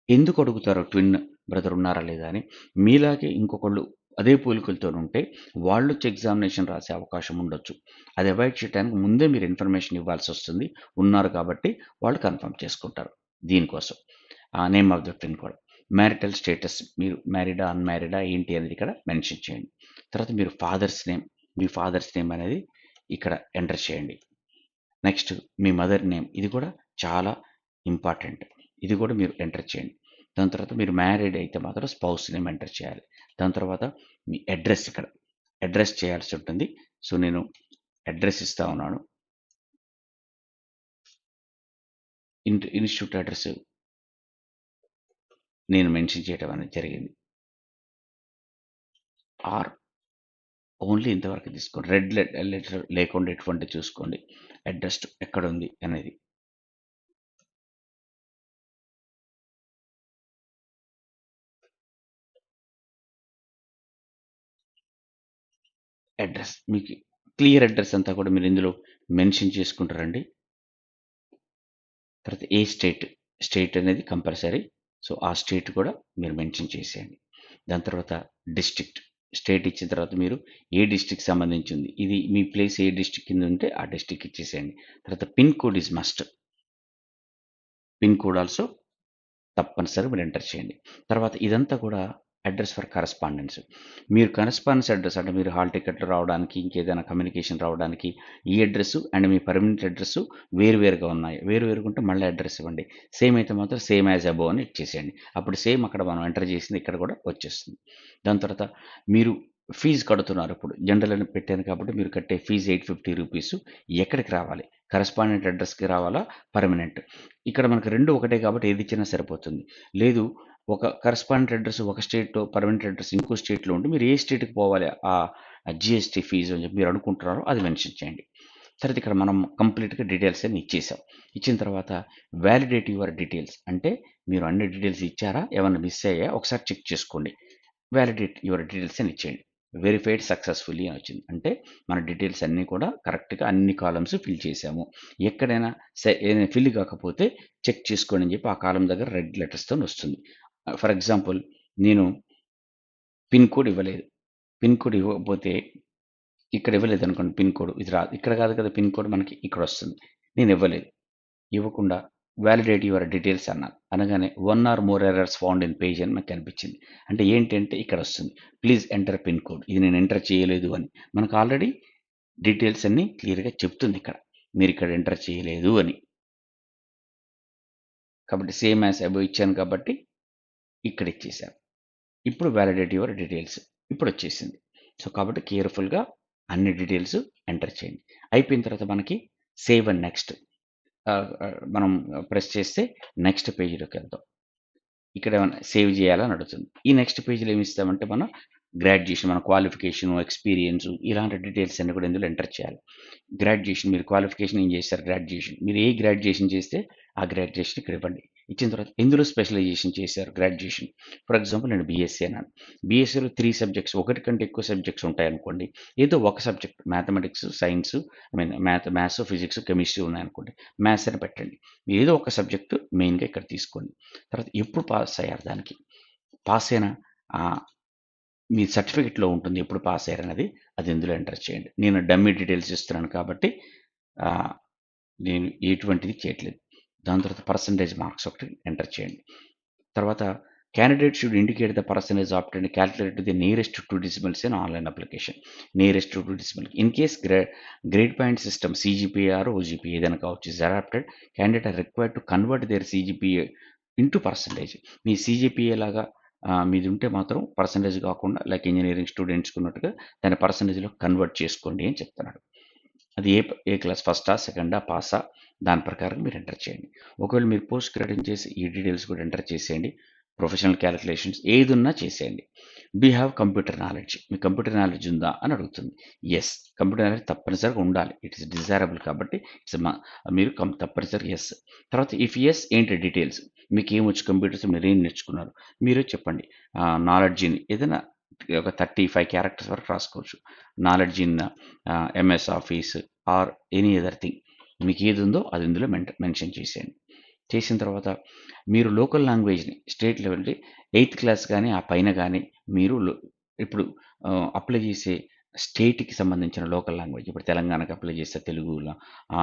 Speaker 1: ఎందుకు అడుగుతారు ట్విన్ బ్రదర్ ఉన్నారా లేదా అని? మీలాగే ఇంకొకళ్ళు అదే పోలికలతోనుంటే వాళ్ళొచ్చి ఎగ్జామినేషన్ రాసే అవకాశం ఉండొచ్చు. అది అవాయిడ్ చేయడానికి ముందే మీరు ఇన్ఫర్మేషన్ ఇవ్వాల్సొస్తుంది. ఉన్నారు కాబట్టి వాళ్ళు కన్ఫర్మ్ చేసుకుంటారు. దీనికోసం. నేమ్ ఆఫ్ ద ట్విన్ కూడా. మ్యారిటల్ స్టేటస్ మీరు మ్యారీడా? అన్‌మ్యారీడా? ఏంటి అనేది ఇక్కడ మెన్షన్ చేయండి. తర్వాత మీరు ఫాదర్స్ నేమ్, మీ ఫాదర్స్ నేమ్ అనేది ఇక్కడ ఎంటర్ చేయండి. నెక్స్ట్ మీ మదర్ నేమ్ ఇది కూడా చాలా ఇంపార్టెంట్. ఇది కూడా మీరు ఎంటర్ చేయండి. దాని తర్వాత మీరు మ్యారీడ్ అయితే మాత్రం స్పౌస్ నేమ్ ఎంటర్ చేయాలి. దాని తర్వాత మీ అడ్రస్ ఇక్కడ అడ్రస్ చేయాల్సి ఉంటుంది. సో నేను అడ్రస్ ఇస్తా ఉన్నాను. ఇన్స్టిట్యూట్ అడ్రస్ నేను మెన్షన్ చేయడం అనేది జరిగింది. ఆర్ ఓన్లీ ఇంతవరకు తీసుకోండి. రెడ్ లెటర్ లేకుండా ఎటువంటి చూసుకోండి. అడ్రస్ ఎక్కడ ఉంది అనేది. అడ్రస్ మీకు క్లియర్ అడ్రస్ అంతా కూడా మీరు ఇందులో మెన్షన్ చేసుకుంటారండి. తర్వాత ఏ స్టేట్ అనేది కంపల్సరీ. సో ఆ స్టేట్ కూడా మీరు మెన్షన్ చేసేయండి. దాని తర్వాత డిస్ట్రిక్ట్ స్టేట్ ఇచ్చిన తర్వాత మీరు ఏ డిస్ట్రిక్ట్ సంబంధించింది, ఇది మీ ప్లేస్ ఏ డిస్ట్రిక్ట్ కింద ఉంటే ఆ డిస్ట్రిక్ట్ ఇచ్చేసేయండి. తర్వాత pin code is must. Pin code also తప్పనిసరిగా మీరు ఎంటర్ చేయండి. తర్వాత ఇదంతా కూడా అడ్రస్ ఫర్ కరస్పాండెన్స్. మీరు కరస్పాండెన్స్ అడ్రస్ అంటే మీరు హాల్ టికెట్లు రావడానికి, ఇంకేదైనా కమ్యూనికేషన్ రావడానికి ఈ address and me permanent address వేరువేరుగా ఉన్నాయి. వేరువేరుగా ఉంటే మళ్ళీ అడ్రస్ ఇవ్వండి. సేమ్ అయితే మాత్రం సేమ్ యాజ్ అబోవ్ అని ఇచ్చేసేయండి. అప్పుడు సేమ్ అక్కడ మనం ఎంటర్ చేసింది ఇక్కడ కూడా వచ్చేస్తుంది. దాని తర్వాత మీరు ఫీజు కడుతున్నారు. ఇప్పుడు జనరల్ అని పెట్టాను కాబట్టి మీరు కట్టే ఫీజు ₹850 ఎక్కడికి రావాలి? కరస్పాండెంట్ అడ్రస్‌కి రావాలా? పర్మనెంట్? ఇక్కడ మనకు 2 ఒకటే కాబట్టి ఏది ఇచ్చినా సరిపోతుంది. లేదు ఒక కరస్పాండెంట్ అడ్రస్ ఒక స్టేట్‌లో, పర్మనెంట్ అడ్రస్ ఇంకో స్టేట్‌లో ఉంటే మీరు ఏ స్టేట్‌కి పోవాలి జీఎస్టీ ఫీజు అని చెప్పి మీరు అనుకుంటున్నారో అది మెన్షన్ చేయండి. తర్వాత ఇక్కడ మనం కంప్లీట్‌గా డీటెయిల్స్ అన్ని ఇచ్చేసాం. ఇచ్చిన తర్వాత వాలిడేట్ యువర్ డీటెయిల్స్ అంటే మీరు అన్ని డీటెయిల్స్ ఇచ్చారా? ఏమన్నా మిస్ అయ్యాయా? ఒకసారి చెక్ చేసుకోండి. వాలిడేట్ యువర్ డీటెయిల్స్ అని ఇచ్చేయండి. వెరిఫైడ్ సక్సెస్‌ఫుల్లీ అని వచ్చింది. అంటే మన డీటెయిల్స్ అన్నీ కూడా కరెక్ట్‌గా అన్ని కాలమ్స్ ఫిల్ చేశాము. ఎక్కడైనా ఏదైనా ఫిల్ కాకపోతే చెక్ చేసుకోండి అని చెప్పి ఆ కాలమ్ దగ్గర రెడ్ లెటర్స్‌తోని వస్తుంది. ఫర్ ఎగ్జాంపుల్ నేను పిన్ కోడ్ ఇవ్వలేదు. పిన్ కోడ్ ఇవ్వకపోతే ఇక్కడ ఇవ్వలేదనుకోండి పిన్ కోడ్ ఇది రాదు. ఇక్కడ కాదు కదా పిన్ కోడ్ మనకి ఇక్కడొస్తుంది. నేను ఇవ్వలేదు. ఇవ్వకుండా వాలిడేట్ యువర్ డీటెయిల్స్ అన్నాను. అనగానే 1 or more errors found in page అని నాకు కనిపించింది. అంటే ఏంటంటే ఇక్కడొస్తుంది. Please enter pin code. ఇది నేను ఎంటర్ చేయలేదు అని. మనకు ఆల్రెడీ డీటెయిల్స్ అన్నీ క్లియర్‌గా చెప్తుంది ఇక్కడ. మీరిక్కడ ఎంటర్ చేయలేదు అని. కాబట్టి సేమ్ యాస్ అబోవ్ ఇచ్చాను కాబట్టి ఇక్కడ ఇచ్చేసాను. ఇప్పుడు వాలిడేట్ యువర్ డీటెయిల్స్. ఇప్పుడొచ్చేసింది. సో, కాబట్టి కేర్‌ఫుల్‌గా అన్ని డీటెయిల్స్ ఎంటర్ చేయండి. అయిపోయిన తర్వాత మనకి సేవ్ అండ్ నెక్స్ట్ మనం ప్రెస్ చేస్తే నెక్స్ట్ పేజ్‌లోకెళ్తాం. ఇక్కడ ఏమన్నా సేవ్ చేయాలని అడుగుతుంది. ఈ నెక్స్ట్ పేజ్‌లో ఏమి ఇస్తామంటే మనం గ్రాడ్యుయేషన్, మన క్వాలిఫికేషను, ఎక్స్‌పీరియన్సు ఇలాంటి డీటెయిల్స్ అన్నీ కూడా ఇందులో ఎంటర్ చేయాలి. గ్రాడ్యుయేషన్ మీరు క్వాలిఫికేషన్ ఏం చేశారు? గ్రాడ్యుయేషన్. మీరు ఏ గ్రాడ్యుయేషన్ చేస్తే ఆ గ్రాడ్యుయేషన్ ఇక్కడ ఇవ్వండి. ఇచ్చిన తర్వాత ఎందులో స్పెషలైజేషన్ చేశారు గ్రాడ్యుయేషన్. ఫర్ ఎగ్జాంపుల్ నేను బీఎస్సీ అన్నాను. బీఎస్సీలో 3 సబ్జెక్ట్స్ ఒకటి కంటే ఎక్కువ సబ్జెక్ట్స్ ఉంటాయనుకోండి. ఏదో ఒక subject mathematics, science maths, physics, chemistry ఉన్నాయనుకోండి. మ్యాథ్స్ అని పెట్టండి. ఏదో ఒక సబ్జెక్ట్ మెయిన్‌గా ఇక్కడ తీసుకోండి. తర్వాత ఎప్పుడు పాస్ అయ్యారు దానికి. పాస్ అయిన ఆహ్, మీ సర్టిఫికేట్‌లో ఉంటుంది ఎప్పుడు పాస్ అయ్యారనేది. అది ఇందులో ఎంటర్ చేయండి. నేను డమ్మీ డీటెయిల్స్ ఇస్తున్నాను కాబట్టి ఆహ్, నేను ఎటువంటిది చేయట్లేదు. దాని తర్వాత పర్సెంటేజ్ మార్క్స్ ఒకటి ఎంటర్ చేయండి. తర్వాత candidate should indicate the percentage obtained calculate the nearest 2 decimals in online application. Nearest 2 decimal. In case grade point system CGPA or OGPA ఏదైనా కావచ్చు is adopted candidate are required to convert their CGPA into percentage. మీ CGPA లాగా మీది ఉంటే మాత్రం percentage కాకుండా like engineering స్టూడెంట్స్‌కి ఉన్నట్టుగా దాన్ని పర్సెంటేజ్‌లో కన్వర్ట్ చేసుకోండి అని చెప్తున్నాడు. అది ఏ క్లాస్ ఫస్టా? సెకండా? పాసా? దాని ప్రకారం మీరు ఎంటర్ చేయండి. ఒకవేళ మీరు పోస్ట్ గ్రాడ్యుయేషన్ చేసి ఈ డీటెయిల్స్ కూడా ఎంటర్ చేసేయండి. ప్రొఫెషనల్ క్యాలిక్యులేషన్స్ ఏదున్నా చేసేయండి. Do you have computer knowledge? మీకు కంప్యూటర్ నాలెడ్జ్ ఉందా అని అడుగుతుంది. యెస్. కంప్యూటర్ నాలెడ్జ్ తప్పనిసరిగా ఉండాలి. ఇట్ ఈస్ డిజైరబుల్ కాబట్టి మీరు తప్పనిసరిగా యెస్. తర్వాత ఇఫ్ యెస్ ఏంటి డీటెయిల్స్? మీకేమొచ్చు కంప్యూటర్స్ మీరేం నేర్చుకున్నారు? మీరే చెప్పండి. నాలెడ్జ్ ఇన్ ఏదైనా ఒక 35 క్యారెక్టర్స్ వరకు రాసుకోవచ్చు. Knowledge in MS office or any other thing. మీకు ఏది ఉందో అది ఇందులో మెన్షన్ చేసేయండి. చేసిన తర్వాత మీరు లోకల్ లాంగ్వేజ్‌ని స్టేట్ లెవెల్‌ది 8థ్ క్లాస్ గాని, ఆ పైన గాని మీరు ఇప్పుడు అప్లై చేసే స్టేట్‌కి సంబంధించిన లోకల్ లాంగ్వేజ్. ఇప్పుడు తెలంగాణకి అప్లై చేస్తే తెలుగులా,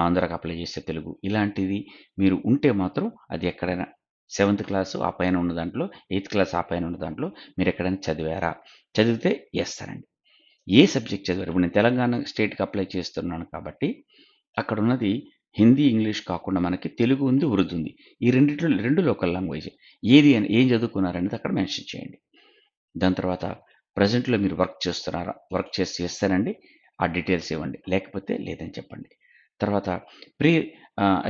Speaker 1: ఆంధ్రాకి అప్లై చేస్తే తెలుగు. ఇలాంటిది మీరు ఉంటే మాత్రం అది ఎక్కడైనా 7థ్ క్లాసు ఆ పైన ఉన్న దాంట్లో, 8థ్ క్లాస్ ఆ పైన ఉన్న దాంట్లో మీరెక్కడైనా చదివారా? చదివితే యెస్ అనండి. ఏ సబ్జెక్ట్ చదివారు? ఇప్పుడు నేను తెలంగాణ స్టేట్‌కి అప్లై చేస్తున్నాను కాబట్టి అక్కడున్నది హిందీ, ఇంగ్లీష్ కాకుండా మనకి తెలుగు ఉంది, ఉర్దూ ఉంది. ఈ రెండిట్లో 2 లోకల్ లాంగ్వేజ్. ఏం చదువుకున్నారనేది అక్కడ మెన్షన్ చేయండి. దాని తర్వాత ప్రెజెంట్‌లో మీరు వర్క్ చేస్తున్నారా? వర్క్ చేస్తానండి. ఆ డీటెయిల్స్ ఇవ్వండి. లేకపోతే లేదని చెప్పండి. తర్వాత ప్రీ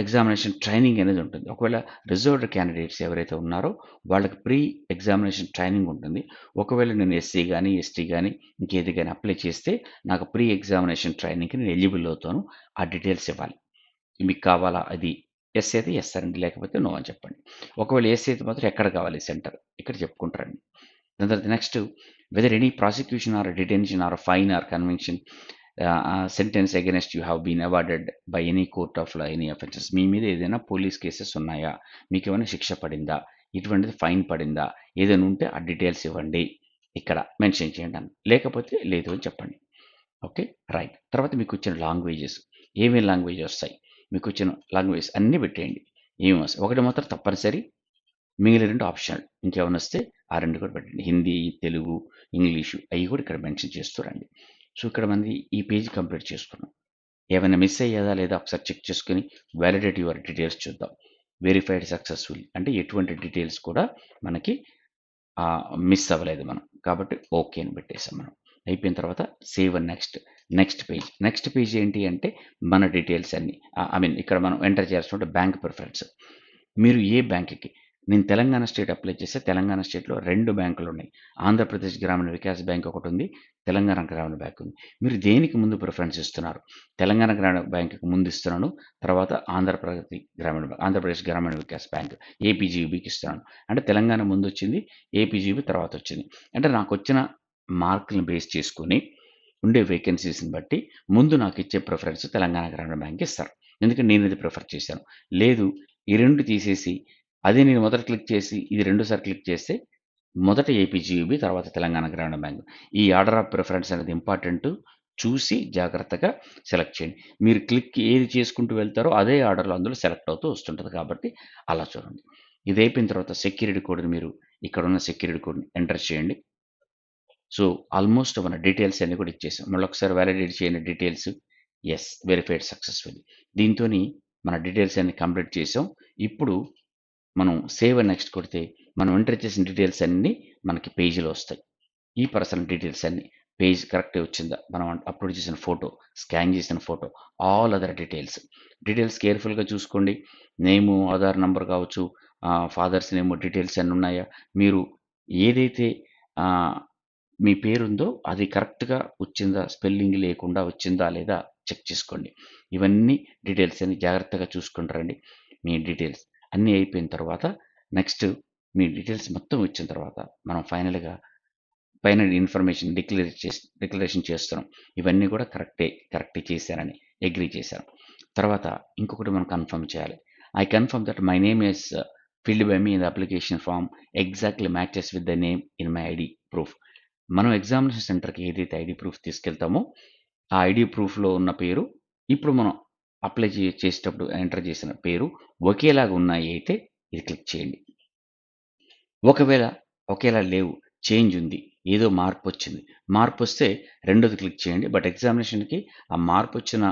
Speaker 1: ఎగ్జామినేషన్ ట్రైనింగ్ అనేది ఉంటుంది. ఒకవేళ రిజర్వ్డ్ క్యాండిడేట్స్ ఎవరైతే ఉన్నారో వాళ్ళకి ప్రీ ఎగ్జామినేషన్ ట్రైనింగ్ ఉంటుంది. ఒకవేళ నేను ఎస్సీ గాని, ఎస్టీ గాని ఇంకేది గాని అప్లై చేస్తే నాకు ప్రీ ఎగ్జామినేషన్ ట్రైనింగ్‌కి నేను ఎలిజిబుల్ అవుతాను. ఆ డీటెయిల్స్ ఇవ్వాలి. మీకు కావాలా అది? యెస్ అయితే యెస్ అనండి. లేకపోతే నో అని చెప్పండి. ఒకవేళ యెస్ అయితే మాత్రం ఎక్కడ కావాలి సెంటర్? ఇక్కడ చెప్పుకుంటారండి. దాని తర్వాత next whether any prosecution or detention or fine or conviction sentence against you have been awarded by any court of law any offences. మీ మీద ఏదైనా పోలీస్ కేసెస్ ఉన్నాయా? మీకేమైనా శిక్ష పడిందా? ఇటువంటిది ఫైన్ పడిందా? ఏదైనా ఉంటే ఆ డీటెయిల్స్ ఇవ్వండి. ఇక్కడ మెన్షన్ చేయండి అని. లేకపోతే లేదు అని చెప్పండి. ఓకే. రైట్. తర్వాత మీకొచ్చిన లాంగ్వేజెస్. ఏమేం లాంగ్వేజ్ వస్తాయి? మీకొచ్చిన లాంగ్వేజెస్ అన్నీ పెట్టేయండి. ఏమేమి వస్తాయి? ఒకటి మాత్రం తప్పనిసరి. మిగిలిన 2 ఆప్షనల్. ఇంకేమైనా వస్తే ఆ 2 కూడా పెట్టండి. హిందీ, తెలుగు, ఇంగ్లీషు అయి కూడా ఇక్కడ మెన్షన్ చేస్తూ రండి. సో, ఇక్కడ మనది ఈ పేజ్ కంప్లీట్ చేసుకున్నాం. ఏమైనా మిస్ అయ్యేదా లేదా ఒకసారి చెక్ చేసుకొని వాలిడేట్ యువర్ డీటెయిల్స్ చూద్దాం. వెరిఫైడ్ సక్సెస్‌ఫుల్ అంటే ఎటువంటి డీటెయిల్స్ కూడా మనకి మిస్ అవ్వలేదు మనం. కాబట్టి ఓకే అని పెట్టేసాం మనం. అయిపోయిన తర్వాత save and next page. Next page ఏంటి అంటే మన డీటెయిల్స్ అన్నీ. ఐ మీన్ ఇక్కడ మనం ఎంటర్ చేయాల్సిన బ్యాంక్ ప్రిఫరెన్స్. మీరు ఏ బ్యాంక్‌కి నేను తెలంగాణ స్టేట్ అప్లై చేస్తే తెలంగాణ స్టేట్‌లో 2 బ్యాంకులున్నాయి. ఆంధ్రప్రదేశ్ గ్రామీణ వికాస్ బ్యాంక్ ఒకటుంది. తెలంగాణ గ్రామీణ బ్యాంక్ ఉంది. మీరు దేనికి ముందు ప్రిఫరెన్స్ ఇస్తున్నారు? తెలంగాణ గ్రామీణ బ్యాంక్‌కి ముందు ఇస్తున్నాను. తర్వాత ఆంధ్రప్రదేశ్ గ్రామీణ వికాస్ బ్యాంక్ ఏపీజీబీకి ఇస్తున్నాను. అంటే తెలంగాణ ముందొచ్చింది. ఏపీజీబీ తర్వాతొచ్చింది. అంటే నాకొచ్చిన మార్కులను బేస్ చేసుకొని ఉండే వేకెన్సీస్‌ని బట్టి ముందు నాకిచ్చే ప్రిఫరెన్స్ తెలంగాణ గ్రామీణ బ్యాంక్ ఇస్తారు. ఎందుకంటే నేనది ప్రిఫర్ చేశాను. లేదు ఈ 2 తీసేసి అదే నేను మొదట క్లిక్ చేసి ఇది రెండోసారి క్లిక్ చేస్తే మొదట ఏపీజీబీ తర్వాత తెలంగాణ గ్రామీణ బ్యాంక్. ఈ ఆర్డర్ ఆఫ్ ప్రిఫరెన్స్ అనేది ఇంపార్టెంటు. చూసి జాగ్రత్తగా సెలెక్ట్ చేయండి. మీరు క్లిక్ ఏది చేసుకుంటూ వెళ్తారో అదే ఆర్డర్‌లో అందులో సెలెక్ట్ అవుతూ వస్తుంటది కాబట్టి అలా చూడండి. ఇది అయిపోయిన తర్వాత సెక్యూరిటీ కోడ్‌ని మీరు ఇక్కడున్న సెక్యూరిటీ కోడ్‌ని ఎంటర్ చేయండి. సో, ఆల్మోస్ట్ మన డీటెయిల్స్ అన్నీ కూడా ఇచ్చేసాం. మళ్ళొకసారి వాలిడేట్ చేయండి డీటెయిల్స్. యెస్. Verified successfully. దీంతోని మన డీటెయిల్స్ అన్నీ కంప్లీట్ చేసాం. ఇప్పుడు మనం సేవ్ అండ్ నెక్స్ట్ కొడితే మనం ఎంటర్ చేసిన డీటెయిల్స్ అన్నీ మనకి పేజీలో వస్తాయి. ఈ పర్సనల్ డీటెయిల్స్ అన్నీ. పేజ్ కరెక్టే వచ్చిందా? మనం అప్‌లోడ్ చేసిన ఫోటో, స్కాన్ చేసిన photo, all other details. Details కేర్‌ఫుల్‌గా చూసుకోండి. నేము, ఆధార్ నంబర్ కావచ్చు, ఫాదర్స్ నేమ్ డీటెయిల్స్ అన్నీ ఉన్నాయా? మీరు ఏదైతే ఆహ్, మీ పేరుందో అది కరెక్ట్‌గా వచ్చిందా? స్పెల్లింగ్ లేకుండా వచ్చిందా లేదా చెక్ చేసుకోండి. ఇవన్నీ డీటెయిల్స్ అన్నీ జాగ్రత్తగా చూసుకొని రండి. మీ డీటెయిల్స్ అన్నీ అయిపోయిన తర్వాత నెక్స్ట్ మీ డీటెయిల్స్ మొత్తం వచ్చిన తర్వాత మనం పైన ఇన్ఫర్మేషన్ డిక్లరేషన్ చేస్తున్నాం. ఇవన్నీ కూడా కరెక్టే చేశానని అగ్రీ చేశాను. తర్వాత ఇంకొకటి మనం కన్ఫర్మ్ చేయాలి. I confirm that my name is filled by me in the application form exactly matches with the name in my ID proof. మనం ఎగ్జామినేషన్ సెంటర్‌కి ఏదైతే ఐడీ ప్రూఫ్ తీసుకెళ్తామో, ఆ ఐడీ ప్రూఫ్‌లో ఉన్న పేరు, ఇప్పుడు మనం అప్లై చేసేటప్పుడు ఎంటర్ చేసిన పేరు ఒకేలాగా ఉన్నాయి అయితే ఇది క్లిక్ చేయండి. ఒకవేళ ఒకేలా లేవు, చేంజ్ ఉంది. ఏదో మార్పొచ్చింది. మార్పొస్తే రెండోది క్లిక్ చేయండి. బట్ ఎగ్జామినేషన్‌కి ఆ మార్పొచ్చిన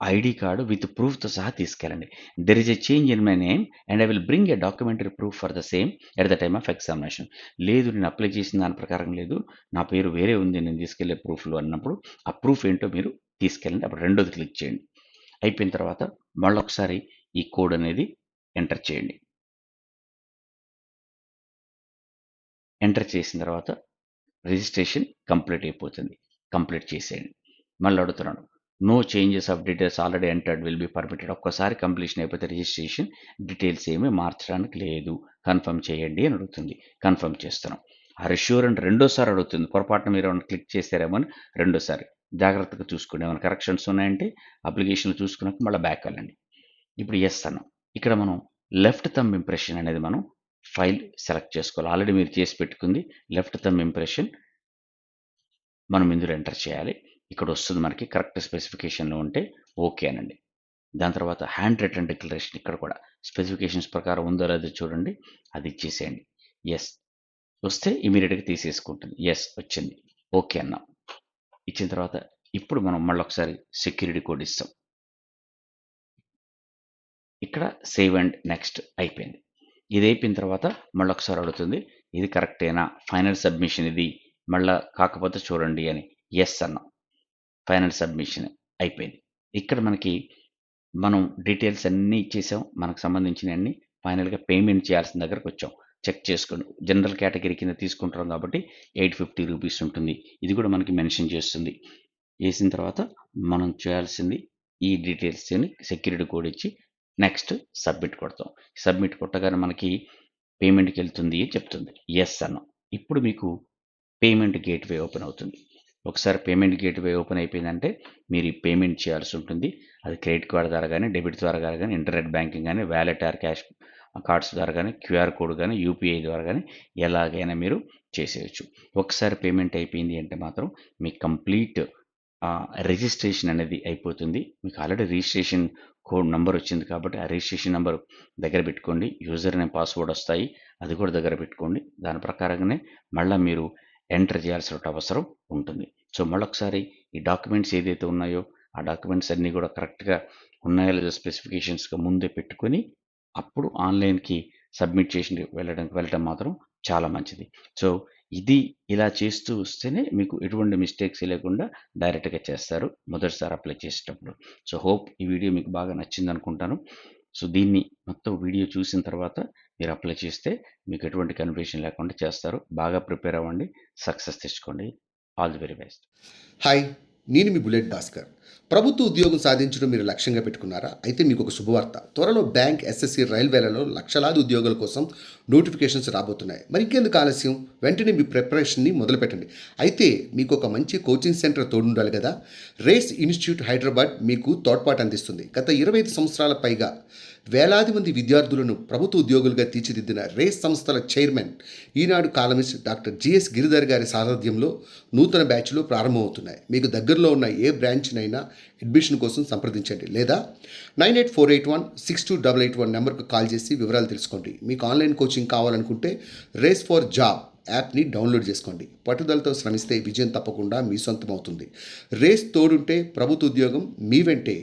Speaker 1: ఐడీ కార్డ్ విత్ ప్రూఫ్‌తో సహా తీసుకెళ్ళండి. There is a change in my name and I will bring a documentary proof for the same at the time of examination. లేదు నేను అప్లై చేసిన దాని ప్రకారం లేదు. నా పేరు వేరే ఉంది నేను తీసుకెళ్ళే ప్రూఫ్‌లో అన్నప్పుడు, ఆ ప్రూఫ్ ఏంటో మీరు తీసుకెళ్ళండి. అప్పుడు రెండోది క్లిక్ చేయండి. అయిపోయిన తర్వాత మళ్ళొకసారి ఈ కోడ్ అనేది ఎంటర్ చేయండి. ఎంటర్ చేసిన తర్వాత రిజిస్ట్రేషన్ కంప్లీట్ అయిపోతుంది. కంప్లీట్ చేసేయండి. మళ్ళీ అడుగుతున్నాడు. No changes of details already entered will be permitted. ఒక్కసారి కంప్లీషన్ అయిపోతే రిజిస్ట్రేషన్ డీటెయిల్స్ ఏమీ మార్చడానికి లేదు. కన్ఫర్మ్ చేయండి అని అడుగుతుంది. కన్ఫర్మ్ చేస్తున్నాం. ఆర్ యూ ష్యూర్ అని రెండోసారి అడుగుతుంది. పొరపాటున మీరు ఏమైనా క్లిక్ చేశారేమో అని రెండోసారి. జాగ్రత్తగా చూసుకోండి. ఏమైనా కరెక్షన్స్ ఉన్నాయంటే అప్లికేషన్‌లో చూసుకున్నాక మళ్ళీ బ్యాక్ వెళ్ళండి. ఇప్పుడు యెస్ అన్నాం. ఇక్కడ మనం లెఫ్ట్ థంబ్ ఇంప్రెషన్ అనేది మనం ఫైల్ సెలెక్ట్ చేసుకోవాలి. ఆల్రెడీ మీరు చేసి పెట్టుకుంది లెఫ్ట్ థంబ్ ఇంప్రెషన్ మనం ఇందులో ఎంటర్ చేయాలి. ఇక్కడ వస్తుంది మనకి కరెక్ట్ స్పెసిఫికేషన్‌లో ఉంటే ఓకే అనండి. దాని తర్వాత హ్యాండ్ రిటెన్ డిక్లరేషన్ ఇక్కడ కూడా స్పెసిఫికేషన్స్ ప్రకారం ఉందో లేదో చూడండి. అది ఇచ్చేసేయండి. యెస్ వస్తే ఇమ్మీడియేట్‌గా తీసేసుకుంటుంది. యెస్ వచ్చింది. ఓకే అన్నాం. ఇచ్చిన తర్వాత ఇప్పుడు మనం మళ్ళొకసారి సెక్యూరిటీ కోడ్ ఇస్తాం. ఇక్కడ సేవ్ అండ్ నెక్స్ట్ అయిపోయింది. ఇది అయిపోయిన తర్వాత మళ్ళొకసారి అడుగుతుంది. ఇది కరెక్టేనా? ఫైనల్ సబ్మిషన్ ఇది. మళ్ళా కాకపోతే చూడండి అని. యెస్ అన్నాం. ఫైనల్ సబ్మిషన్ అయిపోయింది. ఇక్కడ మనకి మనం డీటెయిల్స్ అన్నీ ఇచ్చేసాం. మనకు సంబంధించినయన్నీ. ఫైనల్‌గా పేమెంట్ చేయాల్సిన దగ్గరకొచ్చాం. చెక్ చేసుకోండి. జనరల్ కేటగిరీ కింద తీసుకుంటున్నాం కాబట్టి ₹850 ఉంటుంది. ఇది కూడా మనకి మెన్షన్ చేస్తుంది. ఏసిన తర్వాత మనం చేయాల్సింది ఈ డీటెయిల్స్‌ని సెక్యూరిటీ కోడ్ ఇచ్చి నెక్స్ట్ సబ్మిట్ కొడతాం. సబ్మిట్ కొట్టగానే మనకి పేమెంట్‌కెళ్తుంది అని చెప్తుంది. యెస్ అన్నాం. ఇప్పుడు మీకు పేమెంట్ గేట్‌వే ఓపెన్ అవుతుంది. ఒకసారి పేమెంట్ గేట్‌వే ఓపెన్ అయిపోయిందంటే మీరు ఈ పేమెంట్ చేయాల్సి ఉంటుంది. అది క్రెడిట్ కార్డ్ ద్వారా గానీ, డెబిట్ ద్వారా గానీ, ఇంటర్నెట్ బ్యాంకింగ్ గానీ, వాలెట్ ఆర్ క్యాష్ కార్డ్స్ ద్వారా గానీ, క్యూఆర్ కోడ్ గానీ, యూపీఐ ద్వారా గానీ ఎలాగైనా మీరు చేసేయొచ్చు. ఒకసారి పేమెంట్ అయిపోయింది అంటే మాత్రం మీకు కంప్లీట్ రిజిస్ట్రేషన్ అనేది అయిపోతుంది. మీకు ఆల్రెడీ రిజిస్ట్రేషన్ కోడ్ నంబర్ వచ్చింది కాబట్టి ఆ రిజిస్ట్రేషన్ నంబర్ దగ్గర పెట్టుకోండి. యూజర్ నేమ్, పాస్వర్డ్ వస్తాయి. అది కూడా దగ్గర పెట్టుకోండి. దాని ప్రకారంగానే మళ్ళా మీరు ఎంటర్ చేయాల్సిన అవసరం ఉంటుంది. సో మళ్ళొకసారి ఈ డాక్యుమెంట్స్ ఏదైతే ఉన్నాయో ఆ డాక్యుమెంట్స్ అన్నీ కూడా కరెక్ట్‌గా ఉన్నాయో లేదో స్పెసిఫికేషన్స్‌గా ముందే పెట్టుకొని అప్పుడు ఆన్‌లైన్‌కి సబ్మిట్ చేసి వెళ్ళటం మాత్రం చాలా మంచిది. సో ఇది ఇలా చేస్తూ వస్తేనే మీకు ఎటువంటి మిస్టేక్స్ లేకుండా డైరెక్ట్‌గా చేస్తారు మొదటిసారి అప్లై చేసేటప్పుడు. సో హోప్ ఈ వీడియో మీకు బాగా నచ్చిందనుకుంటాను. సో దీన్ని మొత్తం వీడియో చూసిన తర్వాత మీరు అప్లై చేస్తే మీకు ఎటువంటి కన్‌ఫ్యూజన్ లేకుండా చేస్తారు. బాగా ప్రిపేర్ అవ్వండి. సక్సెస్ తెచ్చుకోండి. All the very best.
Speaker 2: Hi, నేను మీ బుల్లెట్ భాస్కర్. ప్రభుత్వ ఉద్యోగం సాధించడం మీరు లక్ష్యంగా పెట్టుకున్నారా? అయితే మీకు ఒక శుభవార్త. త్వరలో బ్యాంక్, ఎస్ఎస్సి, రైల్వేలలో లక్షలాది ఉద్యోగాల కోసం నోటిఫికేషన్స్ రాబోతున్నాయి. మరి ఇంకెందుకు ఆలస్యం? వెంటనే మీ ప్రిపరేషన్ని మొదలుపెట్టండి. అయితే మీకు ఒక మంచి కోచింగ్ సెంటర్ తోడుండాలి కదా. రేస్ ఇన్స్టిట్యూట్ హైదరాబాద్ మీకు తోడ్పాటు అందిస్తుంది. గత 25 సంవత్సరాల పైగా వేలాది మంది విద్యార్థులను ప్రభుత్వ ఉద్యోగులుగా తీర్చిదిద్దిన రేస్ సంస్థల చైర్మన్, ఈనాడు కాలమిస్ట్ డాక్టర్ జిఎస్ గిరిధర్ గారి సారథ్యంలో నూతన బ్యాచ్లు ప్రారంభమవుతున్నాయి. మీకు దగ్గరలో ఉన్న ఏ బ్రాంచ్నైనా అడ్మిషన్ కోసం సంప్రదించండి లేదా 9848162881 నెంబర్కు కాల్ చేసి వివరాలు తెలుసుకోండి. మీకు ఆన్లైన్ కోచింగ్ కావాలనుకుంటే రేస్ ఫర్ జాబ్ యాప్ని డౌన్లోడ్ చేసుకోండి. పట్టుదలతో శ్రమిస్తే విజయం తప్పకుండా మీ సొంతం అవుతుంది. రేస్ తోడుంటే ప్రభుత్వ ఉద్యోగం మీ వెంటే.